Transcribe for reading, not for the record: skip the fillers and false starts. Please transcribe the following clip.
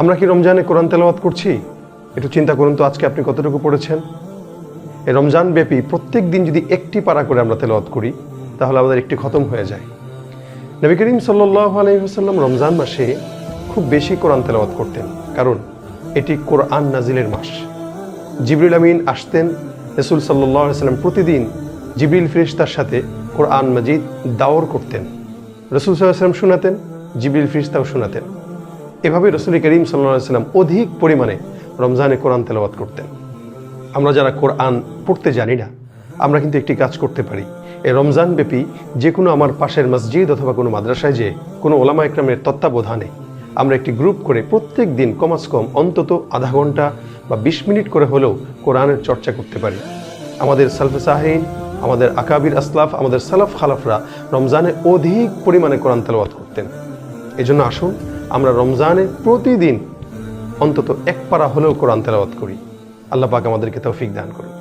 আমরা কি রমজানে কোরআন তেলাওয়াত করছি? একটু চিন্তা করুন তো, আজকে আপনি কতটুকু পড়েছেন? এই রমজান ব্যাপী প্রত্যেক দিন যদি একটি পারা করে আমরা তেলাওয়াত করি, তাহলে আমাদের একটি খতম হয়ে যায়। নবী করিম সাল্লাল্লাহু আলাইহি ওয়াসাল্লাম রমজান মাসে খুব বেশি কোরআন তেলাওয়াত করতেন, কারণ এটি কোরআন নাজিলের মাস। জিবরিল আমিন আসতেন, রাসূল সাল্লাল্লাহু আলাইহি ওয়াসাল্লাম প্রতিদিন জিবরিল ফেরেশতার সাথে কোরআন মাজিদ দাওর করতেন। রাসূল সাল্লাল্লাহু আলাইহি ওয়াসাল্লাম শোনাতেন, জিবরিল ফেরেশতাও শোনাতেন। এভাবে রাসূল করিম সাল্লাল্লাহু আলাইহি ওয়াসাল্লাম অধিক পরিমাণে রমজানে কোরআন তেলাওয়াত করতেন। আমরা যারা কোরআন পড়তে জানি না, আমরা কিন্তু একটি কাজ করতে পারি। এই রমজান ব্যাপী যে কোনো আমার পাশের মসজিদ অথবা কোনো মাদ্রাসায় যে কোনো ওলামা ইকরামের তত্ত্বাবধানে আমরা একটি গ্রুপ করে প্রত্যেক দিন কমাস কম অন্তত আধা ঘন্টা বা 20 মিনিট করে হলেও কোরআনের চর্চা করতে পারি। আমাদের সালফে সাহেইন, আমাদের আকাবির আসলাফ, আমাদের সালাফ খালাফরা রমজানে অধিক পরিমাণে কোরআন তেলাওয়াত করতেন। এজন্য আসুন আমরা রমজানে প্রতিদিন অন্তত এক পারা হলেও কোরআন তেলাওয়াত করি। আল্লাহ পাক আমাদেরকে তৌফিক দান করুন।